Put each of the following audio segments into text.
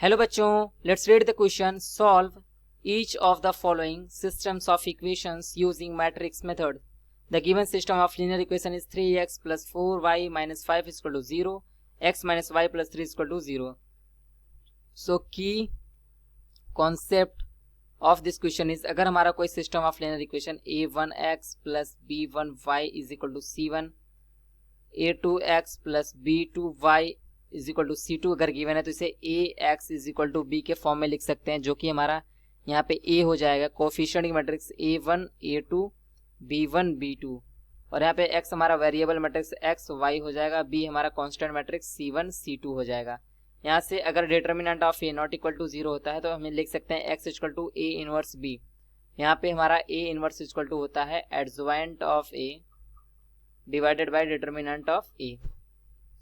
Hello बच्चों, let's read the question. Solve each of the following systems of equations using matrix method. The given system of linear equation is 3x plus 4y minus 5 is equal to 0, x minus y plus 3 is equal to 0. So key concept of this question is, अगर हमारा कोई system of linear equation a1x plus b1y is equal to c1, a2x plus b2y is equal to C2 अगर given है तो इसे ax is equal to b के form में लिख सकते हैं, जो कि हमारा यहाँ पे a हो जाएगा. कोफिशिएंट की matrix a1 a2 b1 b2, और यहाँ पे x हमारा वेरिएबल मैट्रिक्स x y हो जाएगा, b हमारा कांस्टेंट मैट्रिक्स c1 c2 हो जाएगा. यहाँ से अगर determinant of a not equal to 0 होता है तो हमें लिख सकते हैं x equal to a inverse b. यहाँ पे हमारा a इनवर्स इक्वल टू होता है adjoint of a divided by determinant of a.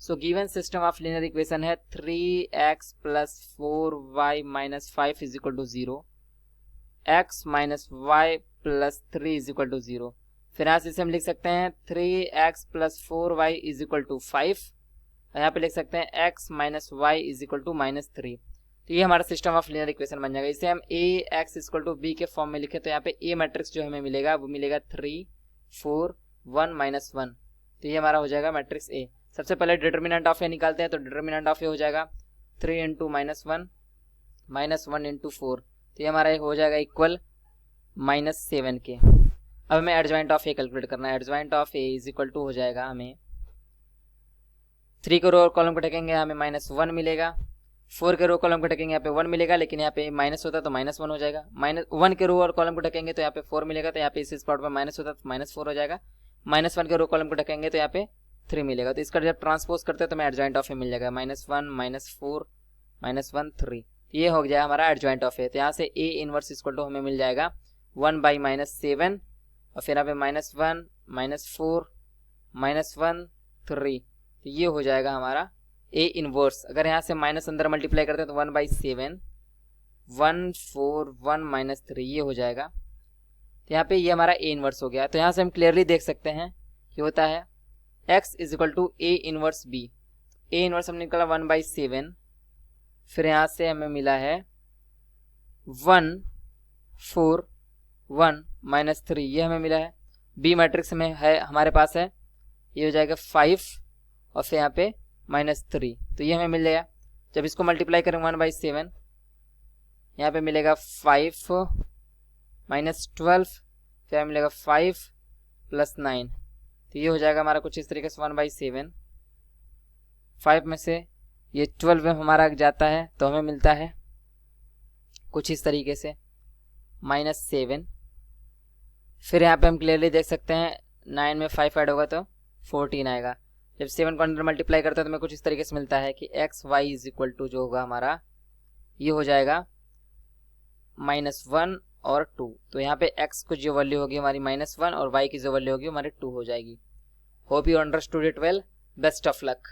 So given system of linear equation है 3x plus 4y minus 5 is equal to 0, x minus y plus 3 is equal to 0. फिर यहाँ से हम लिख सकते हैं 3x plus 4y is equal to 5, यहाँ पे लिख सकते हैं x minus y is equal to minus 3. तो ये हमारा सिस्टम ऑफ लिनियर इक्वेशन बन जाएगा. इसे हम ax इक्वल टू b के फॉर्म में लिखे तो यहाँ पे a मैट्रिक्स जो हमें मिलेगा वो मिलेगा 3 4 1 माइनस 1. तो ये हमारा हो जाएगा मैट्रिक्स a. सबसे पहले डिटर्मिनेंट ऑफ ए निकालते हैं, तो डिटर्मिनेंट ऑफ ए हो जाएगा 3 इंटू माइनस 1 माइनस 1 इंटू 4, तो ये हमारा हो जाएगा इक्वल माइनस 7 के. अब हमें एडजॉइंट ऑफ ए कैलकुलेट करना है. Adjoint of A is equal to हो जाएगा, हमें 3 के रो कॉलम को टेकेंगे हमें माइनस 1 मिलेगा, 4 के रो कॉलम को टेकेंगे यहाँ पे 1 मिलेगा, लेकिन यहाँ पे माइनस होता है तो माइनस 1 हो जाएगा. माइनस 1 के रो और कॉलम को टेकेंगे तो यहाँ पे 4 मिलेगा, तो यहाँ पे इस स्पॉट पर माइनस होता है तो माइनस 4 हो जाएगा. माइनस 1 के रो कॉलम को टेकेंगे तो यहाँ पे 3 मिलेगा, तो इसका जब ट्रांसपोज करते हैं तो हमें एडजॉइंट ऑफ ए मिल जाएगा माइनस 1 माइनस 4 माइनस 1 3. ये हो गया हमारा एडजॉइंट ऑफ ए. तो यहाँ से ए इनवर्स इक्वल टू हमें मिल जाएगा 1 बाई माइनस 7, और फिर यहाँ पे माइनस 1 माइनस 4 माइनस 1 3. तो ये हो जाएगा हमारा ए इनवर्स. अगर यहाँ से माइनस अंदर मल्टीप्लाई करते हैं तो 1 बाई 7 1 4 1 माइनस 3 ये हो जाएगा. तो यहाँ पे ये हमारा ए इनवर्स हो गया. तो यहाँ से हम क्लियरली देख सकते हैं कि होता है x is equal to A inverse b. A inverse हमने निकाला 1 बाई 7, फिर यहाँ से हमें मिला है 1 4 1 माइनस 3, ये हमें मिला है. b मैट्रिक्स में है हमारे पास है, ये हो जाएगा 5 और फिर यहाँ पे माइनस 3, तो ये हमें मिल जाएगा. जब इसको मल्टीप्लाई करेंगे 1 बाई 7, यहाँ पे मिलेगा 5 माइनस 12, फिर हमें मिलेगा 5 प्लस 9. तो ये हो जाएगा हमारा कुछ इस तरीके से 1 बाई 7. 5 में से ये 12 में हमारा जाता है तो हमें मिलता है कुछ इस तरीके से माइनस 7. फिर यहाँ पे हम क्लियरली देख सकते हैं 9 में 5 ऐड होगा तो 14 आएगा. जब 7 को अंदर मल्टीप्लाई करते हैं तो हमें कुछ इस तरीके से मिलता है कि X Y is equal to जो होगा हमारा ये हो जाएगा माइनस 1 और 2. तो यहाँ पे x को जो वैल्यू होगी हमारी माइनस 1 और y की जो वैल्यू होगी हमारी 2 हो जाएगी. Hope you understood it well. Best of luck.